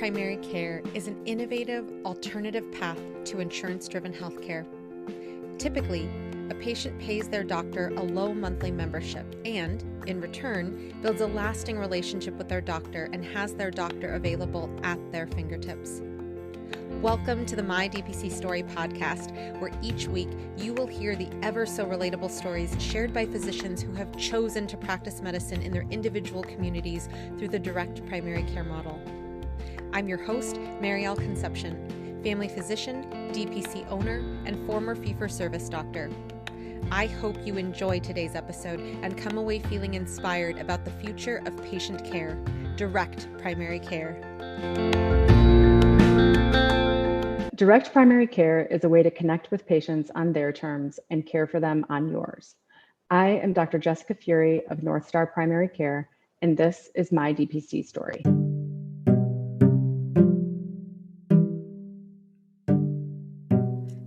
primary care is an innovative alternative path to insurance-driven healthcare. Typically, a patient pays their doctor a low monthly membership and, in return, builds a lasting relationship with their doctor and has their doctor available at their fingertips. Welcome to the My DPC Story podcast, where each week you will hear the ever so relatable stories shared by physicians who have chosen to practice medicine in their individual communities through the direct primary care model. I'm your host, Marielle Concepcion, family physician, DPC owner, and former fee-for-service doctor. I hope you enjoy today's episode and come away feeling inspired about the future of patient care, direct primary care. Direct primary care is a way to connect with patients on their terms and care for them on yours. I am Dr. Jessica Furey of North Star Primary Care, and this is my DPC story.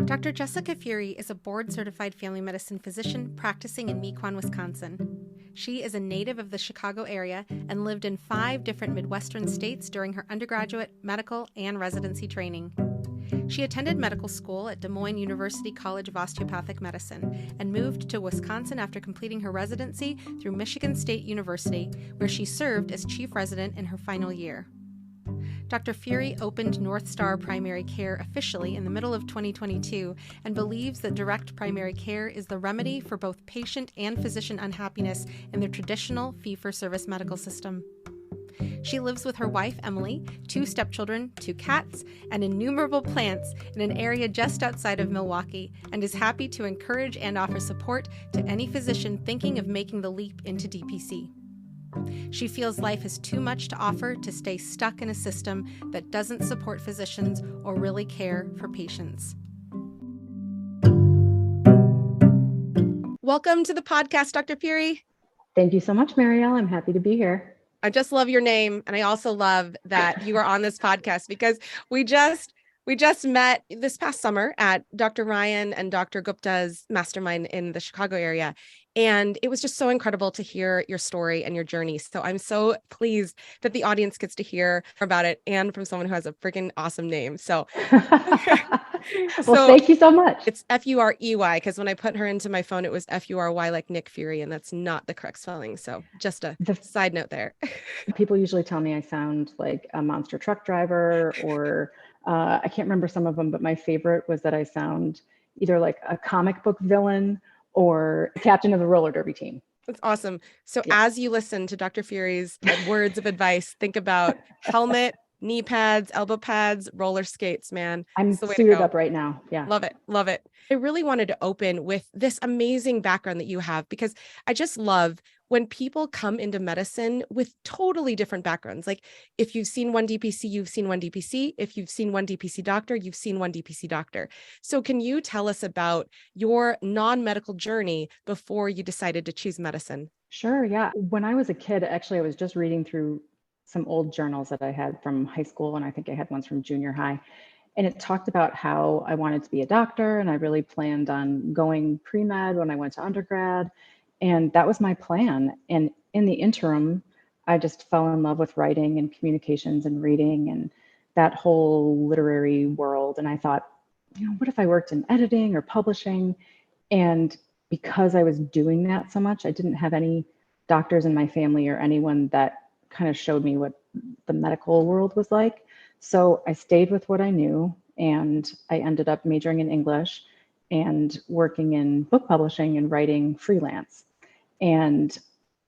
Dr. Jessica Furey is a board-certified family medicine physician practicing in Mequon, Wisconsin. She is a native of the Chicago area and lived in 5 different Midwestern states during her undergraduate, medical, and residency training. She attended medical school at Des Moines University College of Osteopathic Medicine and moved to Wisconsin after completing her residency through Michigan State University, where she served as chief resident in her final year. Dr. Furey opened North Star Primary Care officially in the middle of 2022 and believes that direct primary care is the remedy for both patient and physician unhappiness in the traditional fee-for-service medical system. She lives with her wife, Emily, 2 stepchildren, 2 cats, and innumerable plants in an area just outside of Milwaukee, and is happy to encourage and offer support to any physician thinking of making the leap into DPC. She feels life has too much to offer to stay stuck in a system that doesn't support physicians or really care for patients. Welcome to the podcast, Dr. Furey. Thank you so much, Marielle. I'm happy to be here. I just love your name. And I also love that you are on this podcast because we just met this past summer at Dr. Ryan and Dr. Gupta's mastermind in the Chicago area. And it was just so incredible to hear your story and your journey. So I'm so pleased that the audience gets to hear about it and from someone who has a freaking awesome name. So, well, thank you so much. It's Furey because when I put her into my phone, it was Fury like Nick Fury, and that's not the correct spelling. So just a side note there. People usually tell me I sound like a monster truck driver or I can't remember some of them, but my favorite was that I sound either like a comic book villain or a captain of the roller derby team. That's awesome. So As you listen to Dr. Furey's words of advice, think about helmet, knee pads, elbow pads, roller skates, man. I'm suited up right now. Yeah. Love it. Love it. I really wanted to open with this amazing background that you have, because I just love when people come into medicine with totally different backgrounds. Like if you've seen one DPC, you've seen one DPC. If you've seen one DPC doctor, you've seen one DPC doctor. So can you tell us about your non-medical journey before you decided to choose medicine? Sure. Yeah. When I was a kid, actually, I was just reading through some old journals that I had from high school, and I think I had ones from junior high. And it talked about how I wanted to be a doctor, and I really planned on going pre-med when I went to undergrad. And that was my plan. And in the interim, I just fell in love with writing and communications and reading and that whole literary world. And I thought, what if I worked in editing or publishing? And because I was doing that so much, I didn't have any doctors in my family or anyone that kind of showed me what the medical world was like. So I stayed with what I knew, and I ended up majoring in English and working in book publishing and writing freelance. And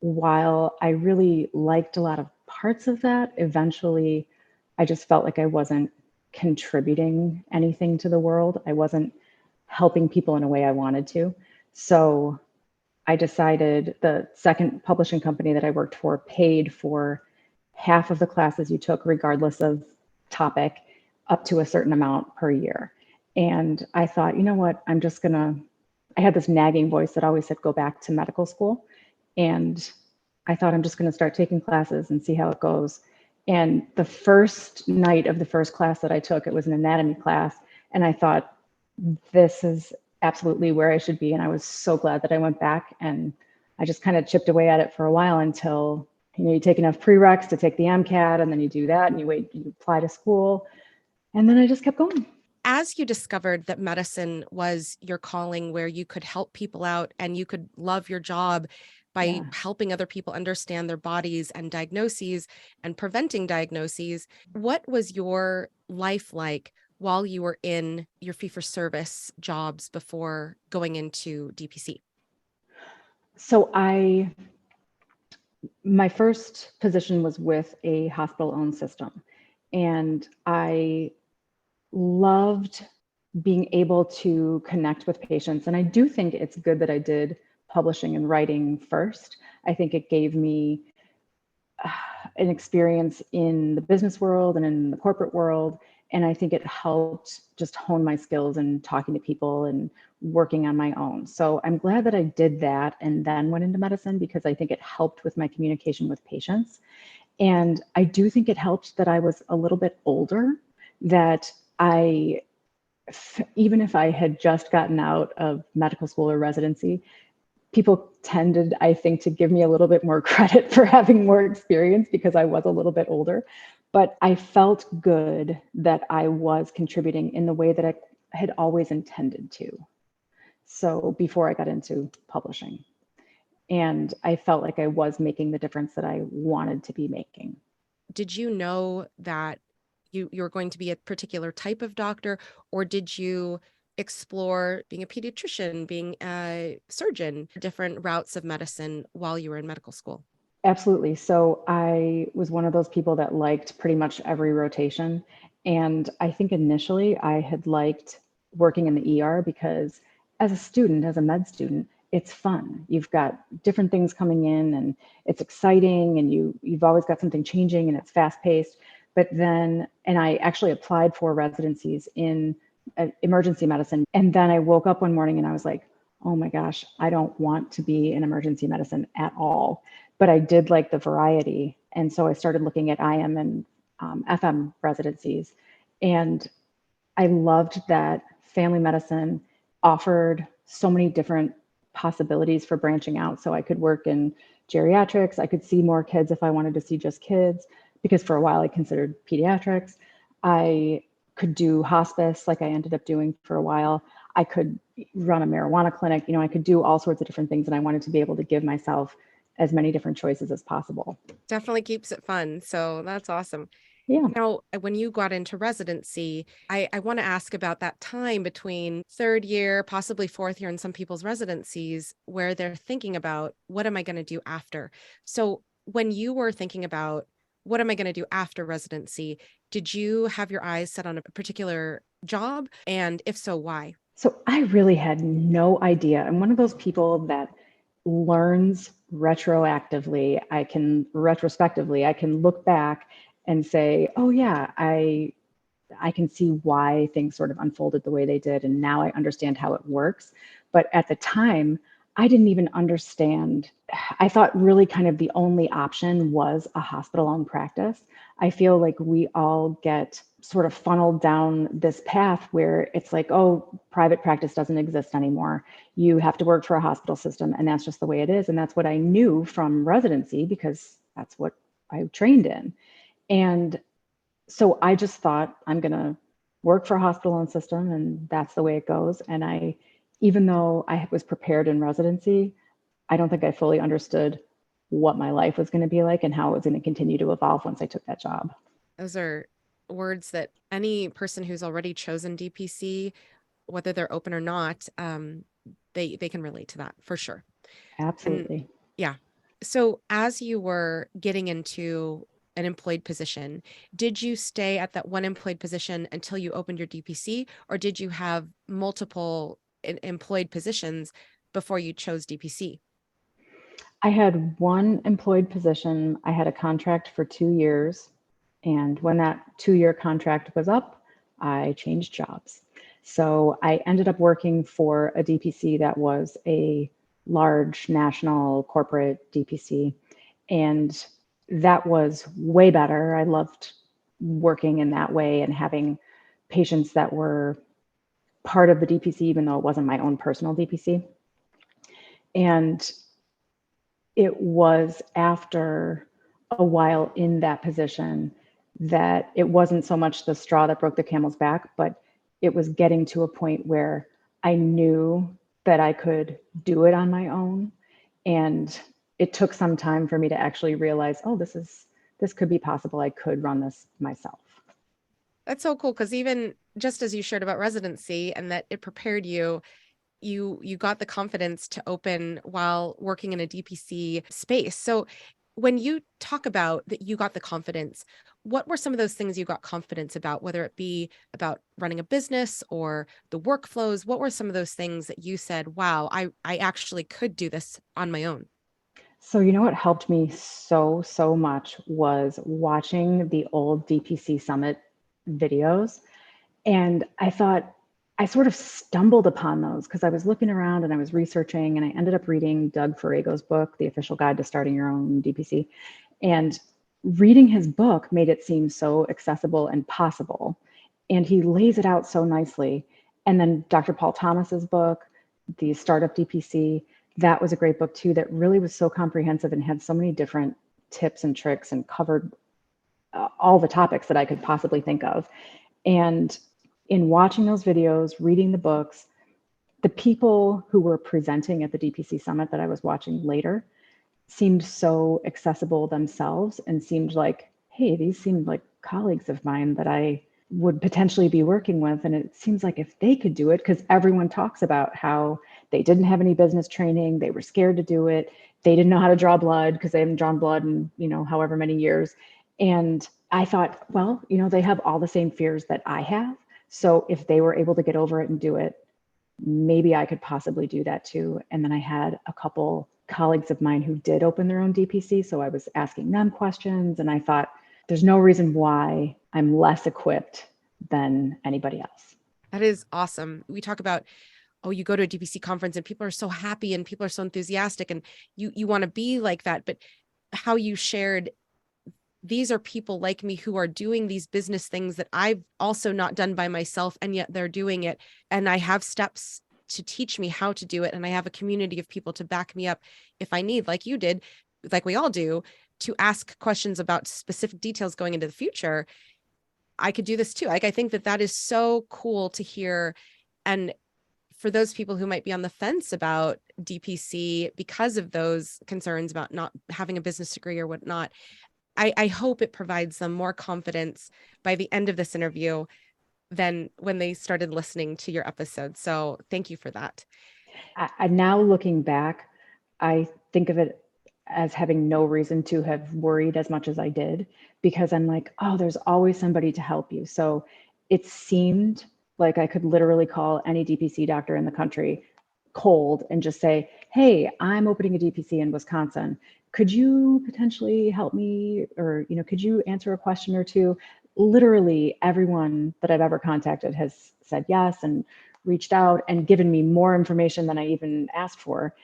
while I really liked a lot of parts of that, eventually I just felt like I wasn't contributing anything to the world. I wasn't helping people in a way I wanted to. So I decided the second publishing company that I worked for paid for half of the classes you took, regardless of topic, up to a certain amount per year. And I thought, you know what, I had this nagging voice that always said, go back to medical school. And I thought, I'm just going to start taking classes and see how it goes. And the first night of the first class that I took, it was an anatomy class. And I thought, this is absolutely where I should be. And I was so glad that I went back, and I just kind of chipped away at it for a while until You take enough prereqs to take the MCAT, and then you do that and you apply to school. And then I just kept going. As you discovered that medicine was your calling, where you could help people out and you could love your job by helping other people understand their bodies and diagnoses and preventing diagnoses, what was your life like while you were in your fee-for-service jobs before going into DPC? So my first position was with a hospital-owned system, and I loved being able to connect with patients. And I do think it's good that I did publishing and writing first. I think it gave me an experience in the business world and in the corporate world. And I think it helped just hone my skills in talking to people and working on my own. So I'm glad that I did that and then went into medicine, because I think it helped with my communication with patients. And I do think it helped that I was a little bit older, that even if I had just gotten out of medical school or residency, people tended, I think, to give me a little bit more credit for having more experience because I was a little bit older. But I felt good that I was contributing in the way that I had always intended to. So before I got into publishing, and I felt like I was making the difference that I wanted to be making. Did you know that you were going to be a particular type of doctor, or did you explore being a pediatrician, being a surgeon, different routes of medicine while you were in medical school? Absolutely. So I was one of those people that liked pretty much every rotation. And I think initially I had liked working in the ER because as a student, as a med student, it's fun. You've got different things coming in and it's exciting, and you've always got something changing and it's fast paced. But then, and I actually applied for residencies in emergency medicine. And then I woke up one morning and I was like, oh my gosh, I don't want to be in emergency medicine at all. But I did like the variety. And so I started looking at IM and FM residencies. And I loved that family medicine offered so many different possibilities for branching out. So I could work in geriatrics. I could see more kids if I wanted to see just kids, because for a while I considered pediatrics. I could do hospice like I ended up doing for a while. I could run a marijuana clinic. I could do all sorts of different things, and I wanted to be able to give myself as many different choices as possible. Definitely keeps it fun. So that's awesome. Yeah. Now, when you got into residency, I want to ask about that time between third year, possibly fourth year in some people's residencies, where they're thinking about, what am I going to do after? So when you were thinking about, what am I going to do after residency, did you have your eyes set on a particular job? And if so, why? So I really had no idea. I'm one of those people that learns retroactively. I can look back and say, oh yeah, I can see why things sort of unfolded the way they did. And now I understand how it works. But at the time, I didn't even understand. I thought really kind of the only option was a hospital-owned practice. I feel like we all get sort of funneled down this path where it's like, oh, private practice doesn't exist anymore. You have to work for a hospital system, and that's just the way it is. And that's what I knew from residency, because that's what I trained in. And so I just thought, I'm going to work for a hospital-owned system, and that's the way it goes. And even though I was prepared in residency, I don't think I fully understood what my life was going to be like and how it was going to continue to evolve once I took that job. Those are words that any person who's already chosen DPC, whether they're open or not, they can relate to that for sure. Absolutely. And yeah. So as you were getting into an employed position, did you stay at that one employed position until you opened your DPC, or did you have multiple employed positions before you chose DPC? I had one employed position. I had a contract for 2 years. And when that 2-year contract was up, I changed jobs. So I ended up working for a DPC that was a large national corporate DPC. And that was way better. I loved working in that way and having patients that were part of the DPC, even though it wasn't my own personal DPC. And it was after a while in that position that it wasn't so much the straw that broke the camel's back, but it was getting to a point where I knew that I could do it on my own. And it took some time for me to actually realize, oh, this could be possible. I could run this myself. That's so cool, because even just as you shared about residency and that it prepared you, you got the confidence to open while working in a DPC space. So when you talk about that you got the confidence, what were some of those things you got confidence about, whether it be about running a business or the workflows? What were some of those things that you said, wow, I actually could do this on my own? So, you know what helped me so much was watching the old DPC Summit videos. And I thought I sort of stumbled upon those because I was looking around and I was researching, and I ended up reading Doug Furey's book, The Official Guide to Starting Your Own DPC. And reading his book made it seem so accessible and possible. And he lays it out so nicely. And then Dr. Paul Thomas's book, The Startup DPC, that was a great book too, that really was so comprehensive and had so many different tips and tricks and covered all the topics that I could possibly think of. And in watching those videos, reading the books, the people who were presenting at the DPC Summit that I was watching later seemed so accessible themselves and seemed like, hey, these seemed like colleagues of mine that I would potentially be working with. And it seems like if they could do it, because everyone talks about how they didn't have any business training, they were scared to do it, they didn't know how to draw blood because they haven't drawn blood in, however many years. And I thought, well, they have all the same fears that I have. So if they were able to get over it and do it, maybe I could possibly do that too. And then I had a couple colleagues of mine who did open their own DPC. So I was asking them questions, and I thought, there's no reason why I'm less equipped than anybody else. That is awesome. We talk about, oh, you go to a DPC conference and people are so happy and people are so enthusiastic, and you want to be like that. But how you shared, these are people like me who are doing these business things that I've also not done by myself, and yet they're doing it. And I have steps to teach me how to do it. And I have a community of people to back me up if I need, like you did, like we all do, to ask questions about specific details going into the future. I could do this too. Like, I think that is so cool to hear. And for those people who might be on the fence about DPC because of those concerns about not having a business degree or whatnot, I hope it provides them more confidence by the end of this interview than when they started listening to your episode. So thank you for that. I now looking back, I think of it as having no reason to have worried as much as I did, because I'm like, oh, there's always somebody to help you. So it seemed like I could literally call any DPC doctor in the country cold and just say, hey, I'm opening a DPC in Wisconsin. Could you potentially help me? Or, could you answer a question or two? Literally everyone that I've ever contacted has said yes and reached out and given me more information than I even asked for.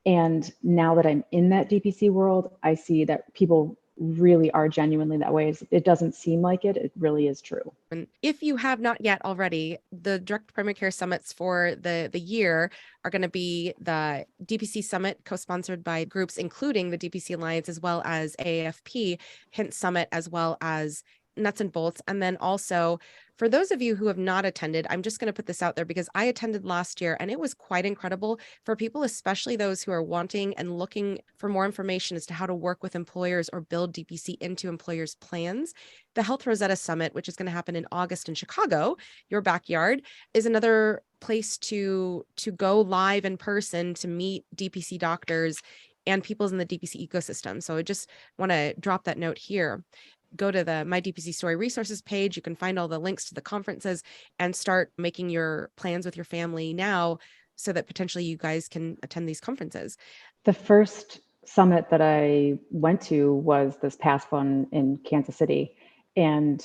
And now that I'm in that DPC world, I see that people really are genuinely that way. It doesn't seem like it. It really is true. And if you have not yet already, the direct primary care summits for the year are going to be the DPC Summit, co-sponsored by groups including the DPC Alliance, as well as AAFP, Hint Summit, as well as Nuts and Bolts. And then also, for those of you who have not attended, I'm just going to put this out there because I attended last year and it was quite incredible for people, especially those who are wanting and looking for more information as to how to work with employers or build DPC into employers' plans. The Health Rosetta Summit, which is going to happen in August in Chicago, your backyard, is another place to go live in person to meet DPC doctors and people in the DPC ecosystem. So I just want to drop that note here. Go to the My DPC Story resources page. You can find all the links to the conferences and start making your plans with your family now so that potentially you guys can attend these conferences. The first summit that I went to was this past one in Kansas City, and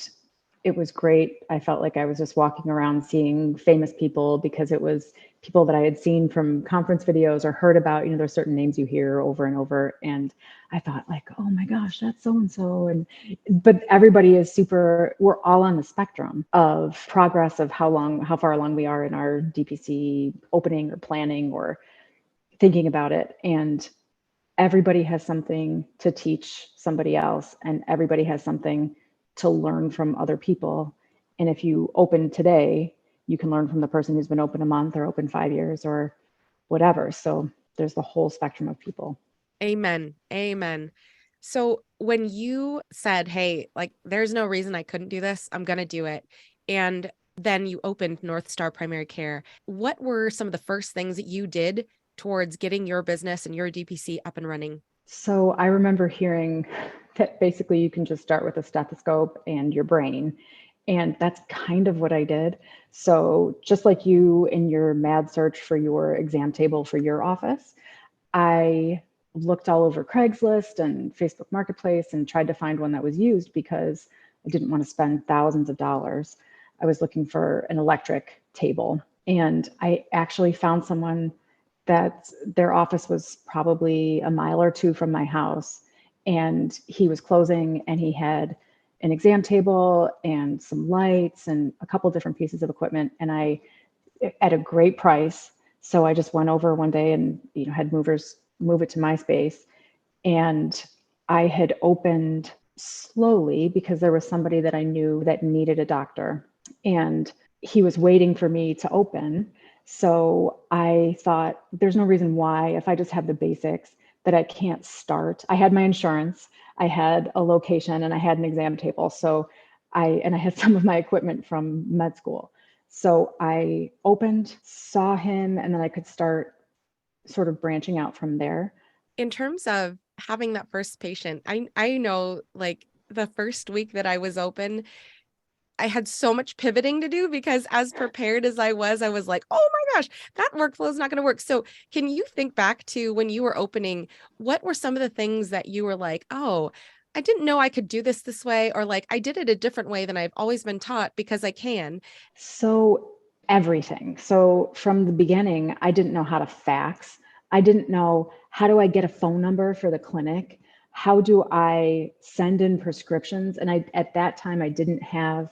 it was great. I felt like I was just walking around seeing famous people because it was people that I had seen from conference videos or heard about. There's certain names you hear over and over. And I thought like, oh my gosh, that's so-and-so. But everybody is we're all on the spectrum of progress of how far along we are in our DPC opening or planning or thinking about it. And everybody has something to teach somebody else, and everybody has something to learn from other people. And if you open today, you can learn from the person who's been open a month or open 5 years or whatever. So there's the whole spectrum of people. Amen. Amen. So when you said, hey, like, there's no reason I couldn't do this, I'm going to do it. And then you opened North Star Primary Care. What were some of the first things that you did towards getting your business and your DPC up and running? So I remember hearing that basically you can just start with a stethoscope and your brain. And that's kind of what I did. So just like you in your mad search for your exam table for your office, I looked all over Craigslist and Facebook Marketplace and tried to find one that was used because I didn't want to spend thousands of dollars. I was looking for an electric table. And I actually found someone that their office was probably a mile or two from my house. And he was closing and he had an exam table and some lights and a couple different pieces of equipment. And I, at a great price. So I just went over one day and, had movers move it to my space. And I had opened slowly because there was somebody that I knew that needed a doctor. And he was waiting for me to open. So I thought there's no reason why, if I just have the basics, that I can't start. I had my insurance, I had a location, and I had an exam table. So I had some of my equipment from med school. So I opened, saw him, and then I could start sort of branching out from there. In terms of having that first patient, I know, like, the first week that I was open, I had so much pivoting to do because as prepared as I was like, oh my gosh, that workflow is not going to work. So can you think back to when you were opening, what were some of the things that you were like, oh, I didn't know I could do this way, or like, I did it a different way than I've always been taught because I can? So everything. So from the beginning, I didn't know how to fax. I didn't know, how do I get a phone number for the clinic? How do I send in prescriptions? And at that time, I didn't have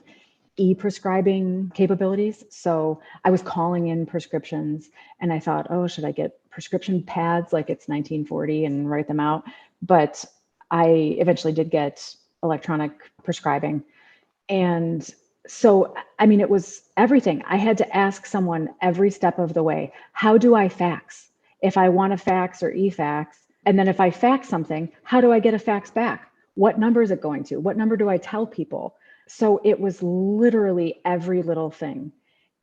e-prescribing capabilities. So I was calling in prescriptions and I thought, oh, should I get prescription pads like it's 1940 and write them out? But I eventually did get electronic prescribing. And so, I mean, it was everything. I had to ask someone every step of the way, how do I fax? If I want to fax or e-fax, and then if I fax something, how do I get a fax back? What number is it going to? What number do I tell people? So it was literally every little thing.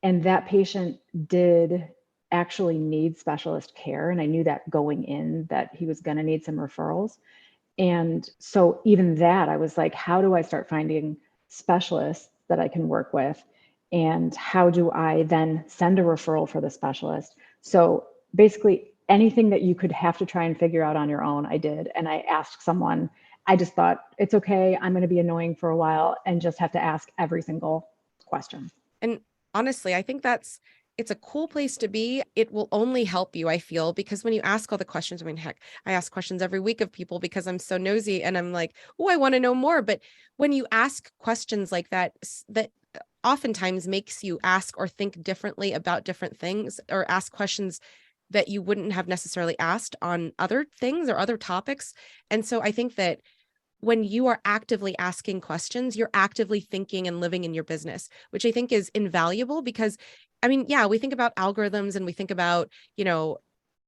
And that patient did actually need specialist care. And I knew that going in that he was going to need some referrals. And so even that, I was like, how do I start finding specialists that I can work with? And how do I then send a referral for the specialist? So basically anything that you could have to try and figure out on your own, I did. And I asked someone. I just thought, it's okay, I'm going to be annoying for a while and just have to ask every single question. And honestly, I think it's a cool place to be. It will only help you, I feel, because when you ask all the questions, I mean, heck, I ask questions every week of people because I'm so nosy and I'm like, oh, I want to know more. But when you ask questions like that, that oftentimes makes you ask or think differently about different things, or ask questions that you wouldn't have necessarily asked on other things or other topics. And so I think that when you are actively asking questions, you're actively thinking and living in your business, which I think is invaluable because, I mean, yeah, we think about algorithms and we think about,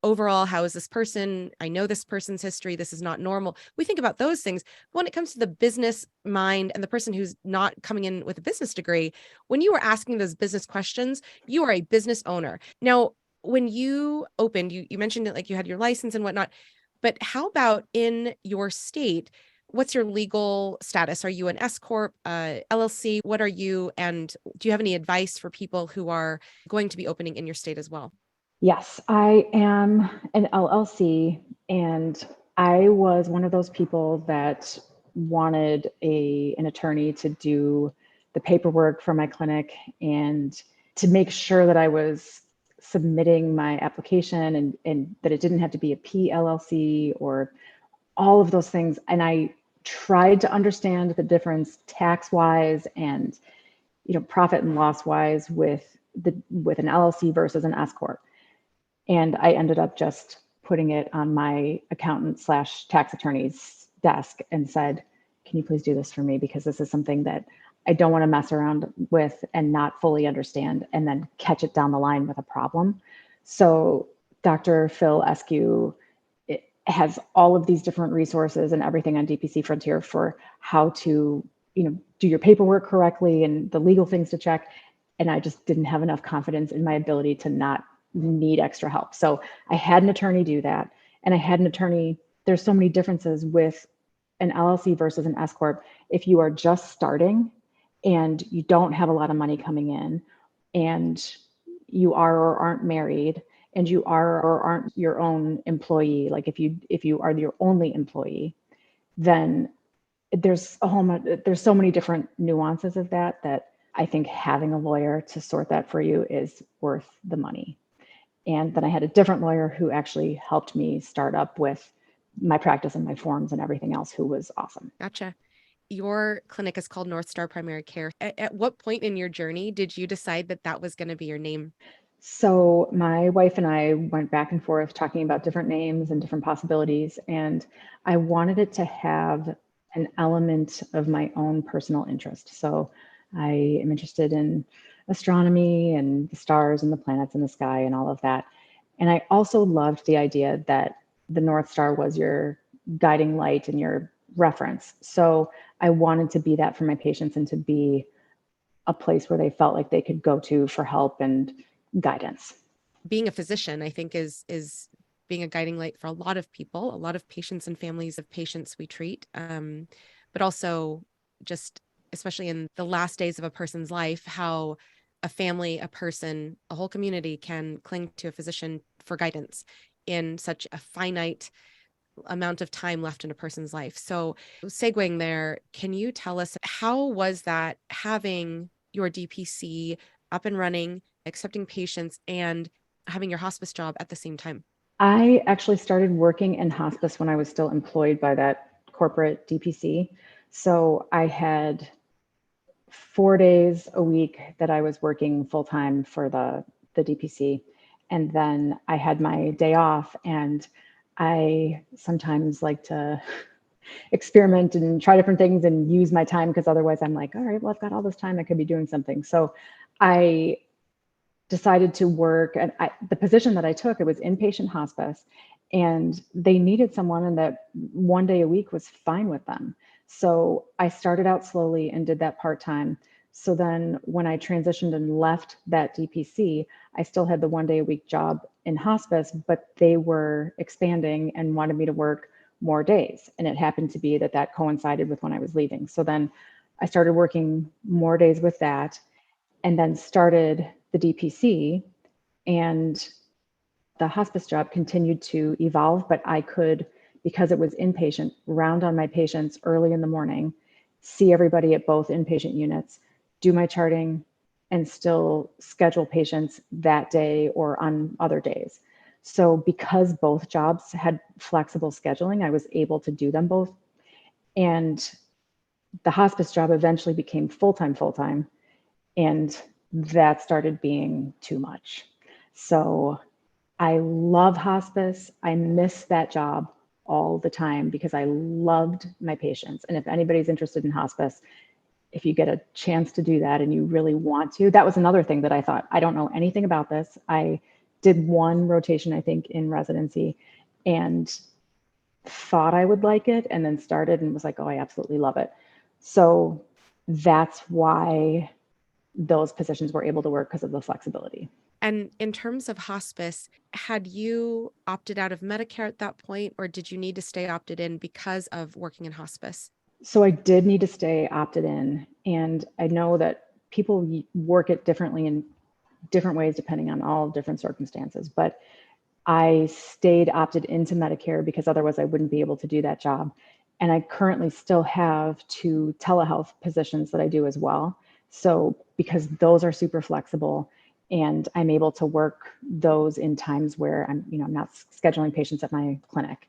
overall, how is this person? I know this person's history. This is not normal. We think about those things. When it comes to the business mind and the person who's not coming in with a business degree, when you are asking those business questions, you are a business owner. Now, when you opened, you mentioned it like you had your license and whatnot, but how about in your state? What's your legal status? Are you an S Corp, LLC? What are you? And do you have any advice for people who are going to be opening in your state as well? Yes, I am an LLC, and I was one of those people that wanted an attorney to do the paperwork for my clinic and to make sure that I was submitting my application and that it didn't have to be a PLLC or all of those things. And I tried to understand the difference tax-wise and profit and loss-wise with an LLC versus an S Corp. And I ended up just putting it on my accountant / tax attorney's desk and said, can you please do this for me? Because this is something that I don't want to mess around with and not fully understand and then catch it down the line with a problem. So Dr. Phil Eskew has all of these different resources and everything on DPC Frontier for how to, do your paperwork correctly and the legal things to check. And I just didn't have enough confidence in my ability to not need extra help. So I had an attorney do that. And I had an attorney, there's so many differences with an LLC versus an S Corp. If you are just starting and you don't have a lot of money coming in and you are or aren't married and you are or aren't your own employee, like if you are your only employee, then there's so many different nuances of that I think having a lawyer to sort that for you is worth the money. And then I had a different lawyer who actually helped me start up with my practice and my forms and everything else, who was awesome. Gotcha. Your clinic is called North Star Primary Care. At what point in your journey did you decide that that was going to be your name? So my wife and I went back and forth talking about different names and different possibilities. And I wanted it to have an element of my own personal interest. So I am interested in astronomy and the stars and the planets in the sky and all of that. And I also loved the idea that the North Star was your guiding light and your reference. So I wanted to be that for my patients and to be a place where they felt like they could go to for help and guidance. Being a physician, I think, is being a guiding light for a lot of people, a lot of patients and families of patients we treat, but also just especially in the last days of a person's life, how a family, a person, a whole community can cling to a physician for guidance in such a finite amount of time left in a person's life. So segueing there, can you tell us how was that having your DPC up and running, accepting patients, and having your hospice job at the same time? I actually started working in hospice when I was still employed by that corporate DPC. So I had 4 days a week that I was working full time for the DPC. And then I had my day off, and I sometimes like to experiment and try different things and use my time, because otherwise I'm like, all right, well, I've got all this time, I could be doing something. So I decided to work, and the position that I took, it was inpatient hospice, and they needed someone, and that 1 day a week was fine with them. So I started out slowly and did that part-time. So then when I transitioned and left that DPC, I still had the 1 day a week job in hospice, but they were expanding and wanted me to work more days. And it happened to be that coincided with when I was leaving. So then I started working more days with that, and then started the DPC, and the hospice job continued to evolve, but I could, because it was inpatient, round on my patients early in the morning, see everybody at both inpatient units, do my charting, and still schedule patients that day or on other days. So because both jobs had flexible scheduling, I was able to do them both. And the hospice job eventually became full-time. And that started being too much. So I love hospice. I miss that job all the time because I loved my patients. And if anybody's interested in hospice, if you get a chance to do that and you really want to, that was another thing that I thought, I don't know anything about this. I did one rotation, I think, in residency, and thought I would like it, and then started and was like, oh, I absolutely love it. So that's why those positions were able to work, because of the flexibility. And in terms of hospice, had you opted out of Medicare at that point, or did you need to stay opted in because of working in hospice? So I did need to stay opted in. And I know that people work it differently in different ways depending on all different circumstances. But I stayed opted into Medicare because otherwise I wouldn't be able to do that job. And I currently still have 2 telehealth positions that I do as well. So because those are super flexible, and I'm able to work those in times where I'm not scheduling patients at my clinic.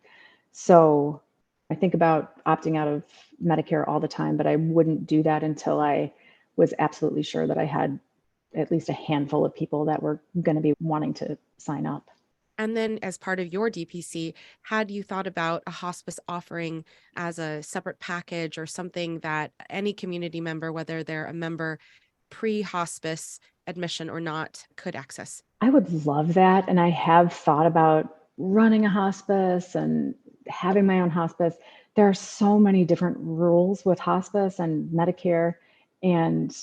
So I think about opting out of Medicare all the time, but I wouldn't do that until I was absolutely sure that I had at least a handful of people that were going to be wanting to sign up. And then as part of your DPC, had you thought about a hospice offering as a separate package or something that any community member, whether they're a member pre-hospice admission or not, could access? I would love that. And I have thought about running a hospice and having my own hospice. There are so many different rules with hospice and Medicare, and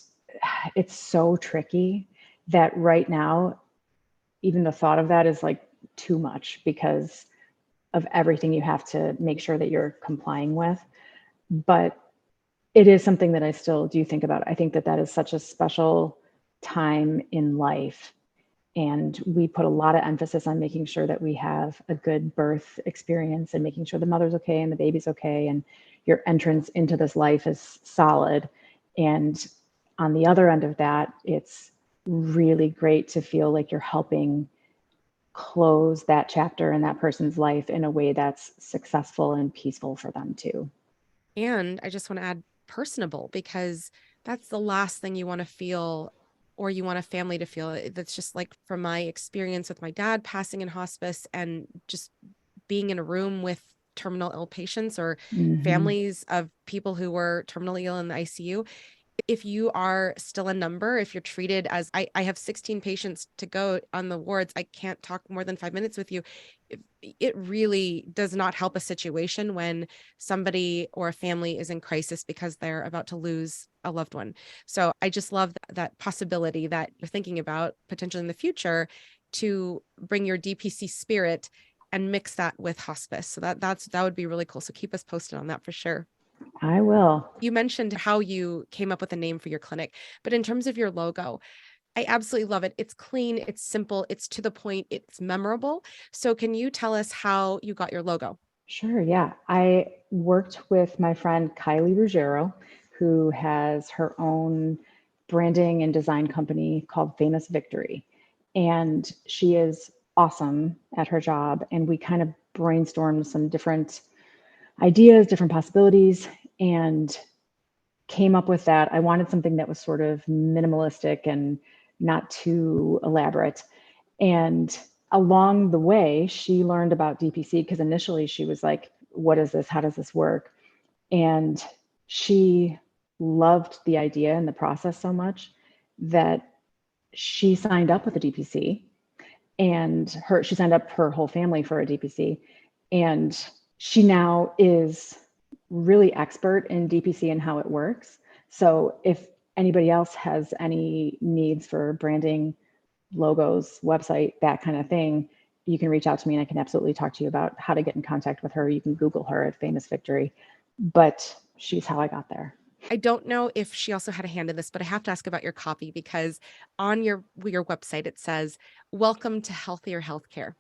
it's so tricky that right now, even the thought of that is like too much because of everything you have to make sure that you're complying with. But it is something that I still do think about. I think that that is such a special time in life. And we put a lot of emphasis on making sure that we have a good birth experience and making sure the mother's okay and the baby's okay and your entrance into this life is solid. And on the other end of that, it's really great to feel like you're helping close that chapter in that person's life in a way that's successful and peaceful for them too. And I just want to add personable, because that's the last thing you want to feel, or you want a family to feel. That's just like from my experience with my dad passing in hospice and just being in a room with terminal ill patients or Mhm. families of people who were terminally ill in the ICU. If you are still a number, if you're treated as I have 16 patients to go on the wards, I can't talk more than 5 minutes with you. It really does not help a situation when somebody or a family is in crisis because they're about to lose a loved one. So I just love that possibility that you're thinking about potentially in the future to bring your DPC spirit and mix that with hospice. So that would be really cool. So keep us posted on that for sure. I will. You mentioned how you came up with a name for your clinic, but in terms of your logo, I absolutely love it. It's clean, it's simple, it's to the point, it's memorable. So can you tell us how you got your logo? Sure, yeah. I worked with my friend Kylie Ruggiero, who has her own branding and design company called Famous Victory. And she is awesome at her job. And we kind of brainstormed some different ideas, different possibilities, and came up with that. I wanted something that was sort of minimalistic and not too elaborate. And along the way, she learned about DPC because initially she was like, what is this? How does this work? And she loved the idea and the process so much that she signed up with a DPC, and she signed up her whole family for a DPC. And she now is really expert in DPC and how it works. So if anybody else has any needs for branding, logos, website, that kind of thing, you can reach out to me and I can absolutely talk to you about how to get in contact with her. You can Google her at Famous Victory, but she's how I got there. I don't know if she also had a hand in this, but I have to ask about your copy, because on your website it says, "Welcome to healthier healthcare."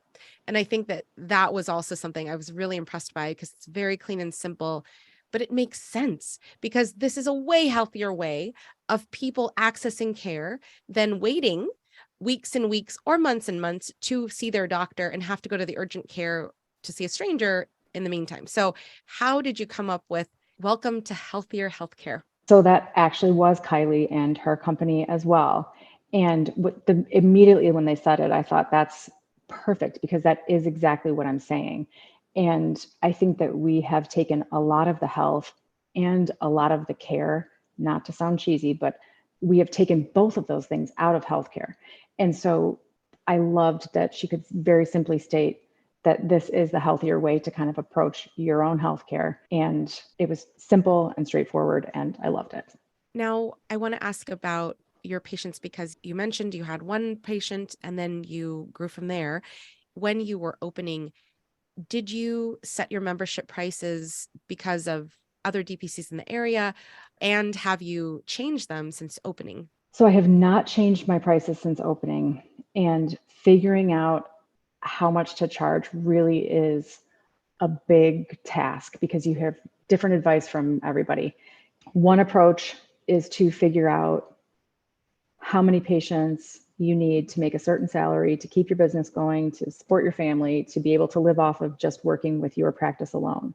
And I think that was also something I was really impressed by, because it's very clean and simple, but it makes sense because this is a way healthier way of people accessing care than waiting weeks and weeks or months and months to see their doctor and have to go to the urgent care to see a stranger in the meantime. So how did you come up with "Welcome to healthier healthcare"? So that actually was Kylie and her company as well. And immediately when they said it, I thought that's perfect because that is exactly what I'm saying. And I think that we have taken a lot of the health and a lot of the care, not to sound cheesy, but we have taken both of those things out of healthcare. And so I loved that she could very simply state that this is the healthier way to kind of approach your own healthcare. And it was simple and straightforward, and I loved it. Now, I want to ask about your patients, because you mentioned you had one patient and then you grew from there. When you were opening, did you set your membership prices because of other DPCs in the area? And have you changed them since opening? So I have not changed my prices since opening, and figuring out how much to charge really is a big task because you have different advice from everybody. One approach is to figure out how many patients you need to make a certain salary to keep your business going, to support your family, to be able to live off of just working with your practice alone.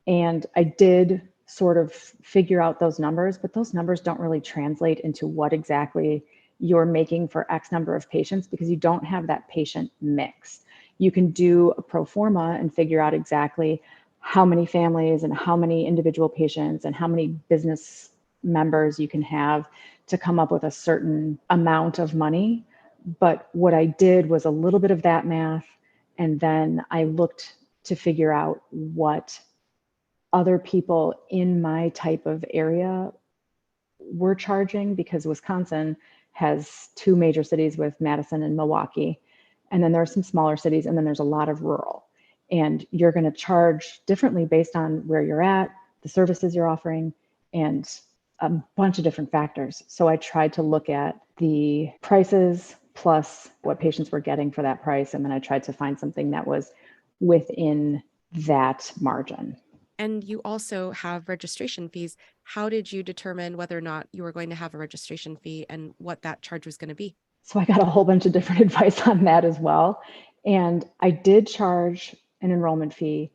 And I did sort of figure out those numbers, but those numbers don't really translate into what exactly you're making for X number of patients because you don't have that patient mix. you can do a pro forma and figure out exactly how many families and how many individual patients and how many business members you can have to come up with a certain amount of money. But what I did was a little bit of that math, and then I looked to figure out what other people in my type of area were charging, because Wisconsin has two major cities with Madison and Milwaukee. And then there are some smaller cities, and then there's a lot of rural. And you're going to charge differently based on where you're at, the services you're offering, and a bunch of different factors. So I tried to look at the prices plus what patients were getting for that price. And then I tried to find something that was within that margin. And you also have registration fees. How did you determine whether or not you were going to have a registration fee and what that charge was going to be? So I got a whole bunch of different advice on that as well. And I did charge an enrollment fee,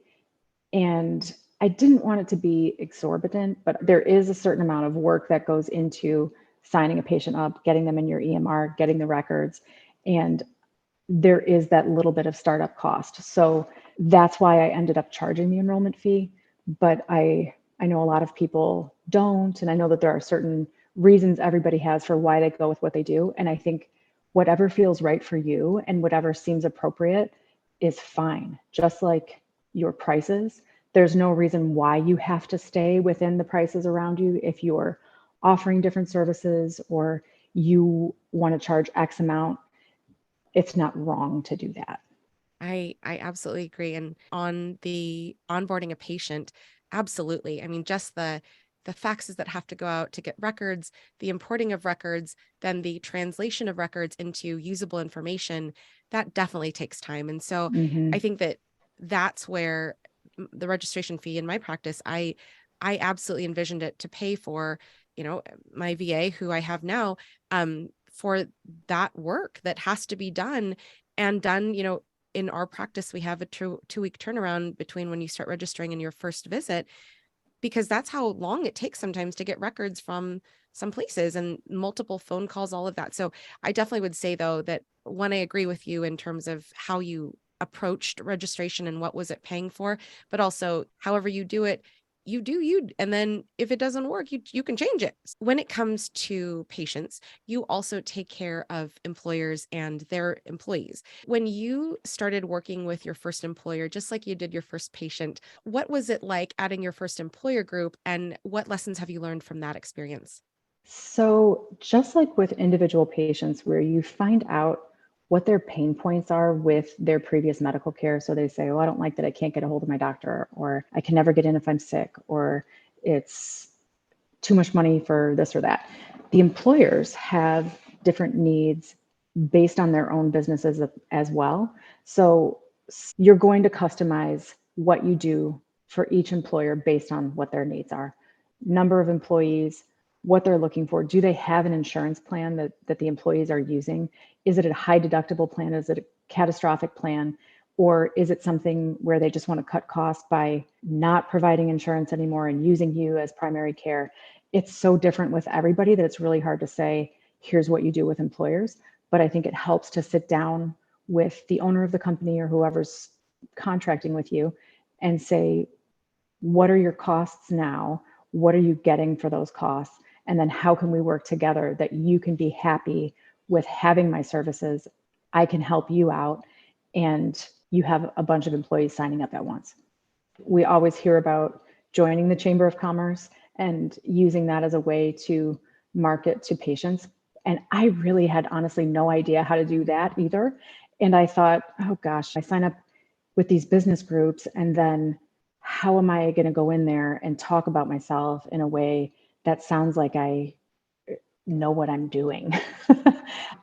and I didn't want it to be exorbitant, but there is a certain amount of work that goes into signing a patient up, getting them in your EMR, getting the records. And there is that little bit of startup cost. So that's why I ended up charging the enrollment fee. But I know a lot of people don't. And I know that there are certain reasons everybody has for why they go with what they do. And I think whatever feels right for you and whatever seems appropriate is fine. Just like your prices, there's no reason why you have to stay within the prices around you. If you're offering different services or you want to charge X amount, it's not wrong to do that. I absolutely agree. And on the onboarding a patient, absolutely. I mean, just the faxes that have to go out to get records, the importing of records, then the translation of records into usable information, that definitely takes time. And so I think that that's where the registration fee in my practice, I absolutely envisioned it to pay for, my VA who I have now, for that work that has to be done and done, in our practice, we have a 2-week turnaround between when you start registering and your first visit, because that's how long it takes sometimes to get records from some places and multiple phone calls, all of that. So I definitely would say, though, that I agree with you in terms of how you approached registration and what was it paying for, but also however you do it, you do you. And then if it doesn't work, you can change it. When it comes to patients, you also take care of employers and their employees. When you started working with your first employer, just like you did your first patient, what was it like adding your first employer group, and what lessons have you learned from that experience? So just like with individual patients, where you find out what their pain points are with their previous medical care. So they say, oh, I don't like that I can't get a hold of my doctor, or I can never get in if I'm sick, or it's too much money for this or that. The employers have different needs based on their own businesses as well. So you're going to customize what you do for each employer based on what their needs are. Number of employees, what they're looking for. Do they have an insurance plan that the employees are using? Is it a high deductible plan? Is it a catastrophic plan? Or is it something where they just want to cut costs by not providing insurance anymore and using you as primary care? It's so different with everybody that it's really hard to say, here's what you do with employers. But I think it helps to sit down with the owner of the company or whoever's contracting with you and say, what are your costs now? What are you getting for those costs? And then how can we work together that you can be happy with having my services? I can help you out, and you have a bunch of employees signing up at once. We always hear about joining the Chamber of Commerce and using that as a way to market to patients. And I really had honestly no idea how to do that either. And I thought, oh gosh, I sign up with these business groups, and then how am I going to go in there and talk about myself in a way that sounds like I know what I'm doing?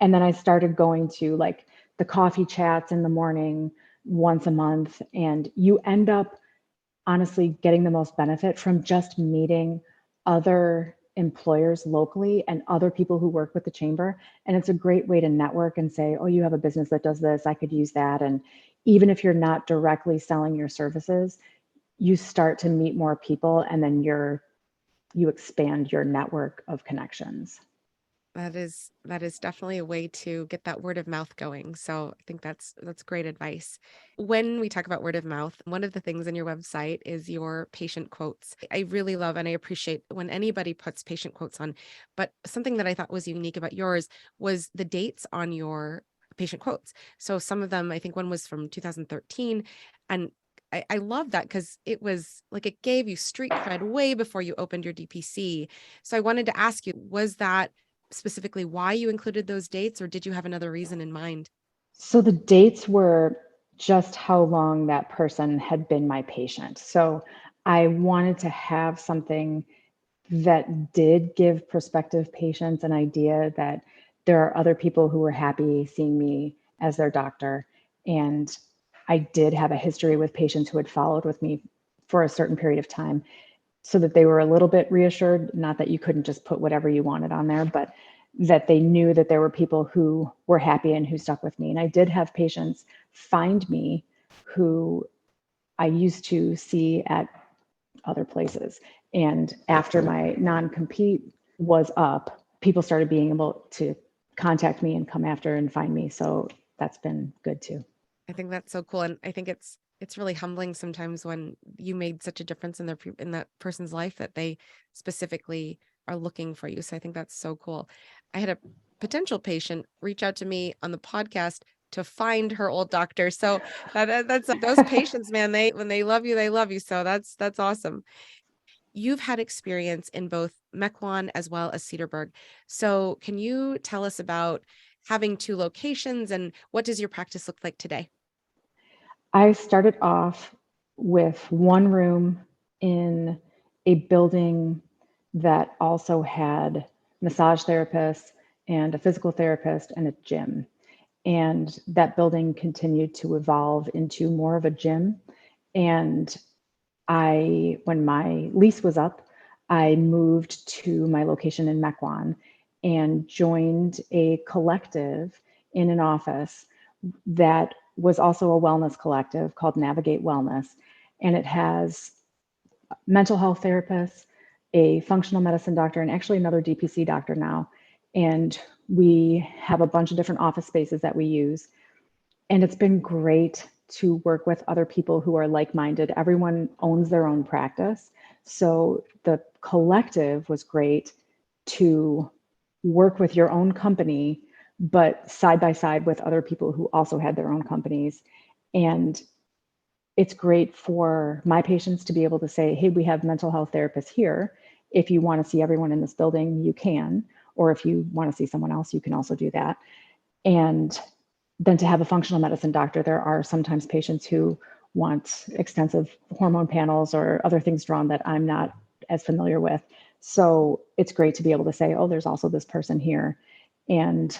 And then I started going to like the coffee chats in the morning once a month, and you end up honestly getting the most benefit from just meeting other employers locally and other people who work with the chamber. And it's a great way to network and say, oh, you have a business that does this, I could use that. And even if you're not directly selling your services, you start to meet more people, and then you expand your network of connections. That is definitely a way to get that word of mouth going. So I think that's great advice. When we talk about word of mouth, one of the things on your website is your patient quotes. I really love and I appreciate when anybody puts patient quotes on, but something that I thought was unique about yours was the dates on your patient quotes. So some of them, I think one was from 2013, and I love that because it was like it gave you street cred way before you opened your DPC. So I wanted to ask you, was that specifically why you included those dates, or did you have another reason in mind? So the dates were just how long that person had been my patient. So I wanted to have something that did give prospective patients an idea that there are other people who were happy seeing me as their doctor. And I did have a history with patients who had followed with me for a certain period of time so that they were a little bit reassured, not that you couldn't just put whatever you wanted on there, but that they knew that there were people who were happy and who stuck with me. And I did have patients find me who I used to see at other places. And after my non-compete was up, people started being able to contact me and come after and find me. So that's been good too. I think that's so cool, and I think it's really humbling sometimes when you made such a difference in in that person's life that they specifically are looking for you. So I think that's so cool. I had a potential patient reach out to me on the podcast to find her old doctor. So that's those patients, man. They when they love you, they love you. So that's awesome. You've had experience in both Mequon as well as Cedarburg. So can you tell us about having two locations and what does your practice look like today? I started off with one room in a building that also had massage therapists and a physical therapist and a gym. And that building continued to evolve into more of a gym. And when my lease was up, I moved to my location in Mequon and joined a collective in an office that was also a wellness collective called Navigate Wellness. And it has mental health therapists, a functional medicine doctor, and actually another DPC doctor now. And we have a bunch of different office spaces that we use. And it's been great to work with other people who are like-minded. Everyone owns their own practice. So the collective was great to work with your own company, but side by side with other people who also had their own companies. And it's great for my patients to be able to say, hey, we have mental health therapists here. If you want to see everyone in this building, you can. Or if you want to see someone else, you can also do that. And then to have a functional medicine doctor, there are sometimes patients who want extensive hormone panels or other things drawn that I'm not as familiar with. So it's great to be able to say, oh, there's also this person here. And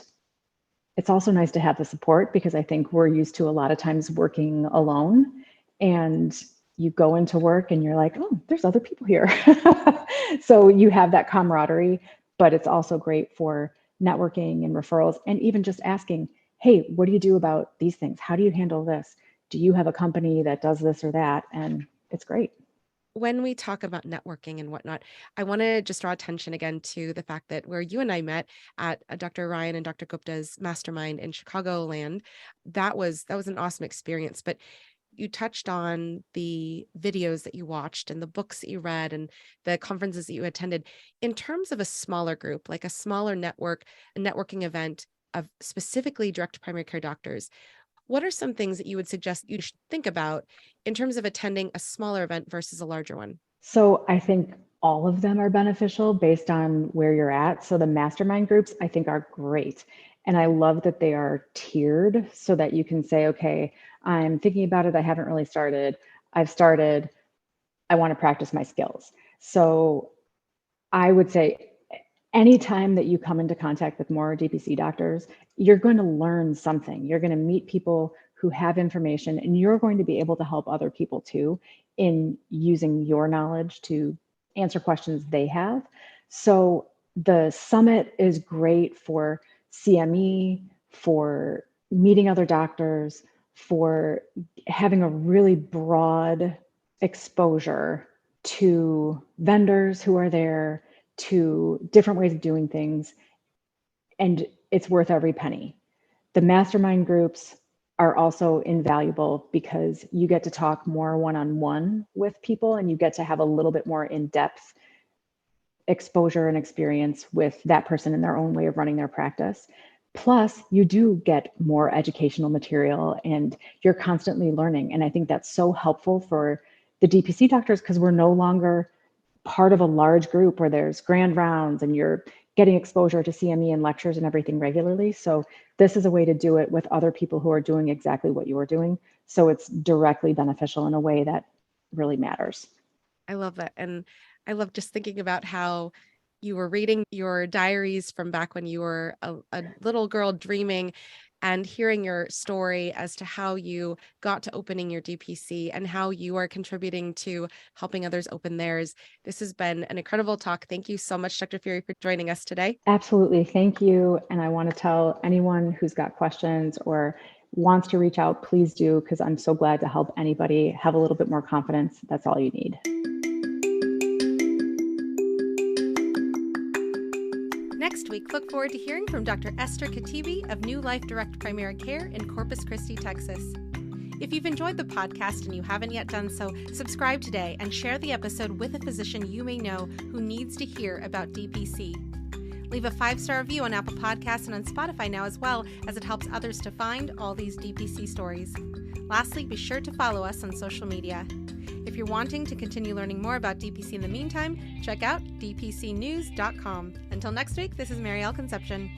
it's also nice to have the support because I think we're used to a lot of times working alone, and you go into work and you're like, oh, there's other people here. So you have that camaraderie, but it's also great for networking and referrals and even just asking, hey, what do you do about these things? How do you handle this? Do you have a company that does this or that? And it's great. When we talk about networking and whatnot, I want to just draw attention again to the fact that where you and I met at Dr. Ryan and Dr. Gupta's mastermind in Chicagoland, that was an awesome experience. But you touched on the videos that you watched and the books that you read and the conferences that you attended. In terms of a smaller group, like a smaller network, a networking event of specifically direct primary care doctors, what are some things that you would suggest you should think about in terms of attending a smaller event versus a larger one? So I think all of them are beneficial based on where you're at. So the mastermind groups I think are great. And I love that they are tiered so that you can say, okay, I'm thinking about it. I haven't really started. I've started. I want to practice my skills. So I would say anytime that you come into contact with more DPC doctors, you're going to learn something. You're going to meet people who have information, and you're going to be able to help other people too in using your knowledge to answer questions they have. So the summit is great for CME, for meeting other doctors, for having a really broad exposure to vendors who are there, to different ways of doing things. and it's worth every penny. The mastermind groups are also invaluable because you get to talk more one-on-one with people, and you get to have a little bit more in-depth exposure and experience with that person in their own way of running their practice. Plus, you do get more educational material and you're constantly learning. And I think that's so helpful for the DPC doctors because we're no longer part of a large group where there's grand rounds and you're getting exposure to CME and lectures and everything regularly. So this is a way to do it with other people who are doing exactly what you are doing. So it's directly beneficial in a way that really matters. I love that. And I love just thinking about how you were reading your diaries from back when you were a little girl dreaming, and hearing your story as to how you got to opening your DPC and how you are contributing to helping others open theirs. This has been an incredible talk. Thank you so much, Dr. Furey, for joining us today. Absolutely. Thank you. And I want to tell anyone who's got questions or wants to reach out, please do, because I'm so glad to help anybody have a little bit more confidence. That's all you need. Next week, look forward to hearing from Dr. Esther Katibi of New Life Direct Primary Care in Corpus Christi, Texas. If you've enjoyed the podcast and you haven't yet done so, subscribe today and share the episode with a physician you may know who needs to hear about DPC. Leave a 5-star review on Apple Podcasts and on Spotify now as well, as it helps others to find all these DPC stories. Lastly, be sure to follow us on social media. If you're wanting to continue learning more about DPC in the meantime, check out dpcnews.com. Until next week, this is Marielle Concepcion.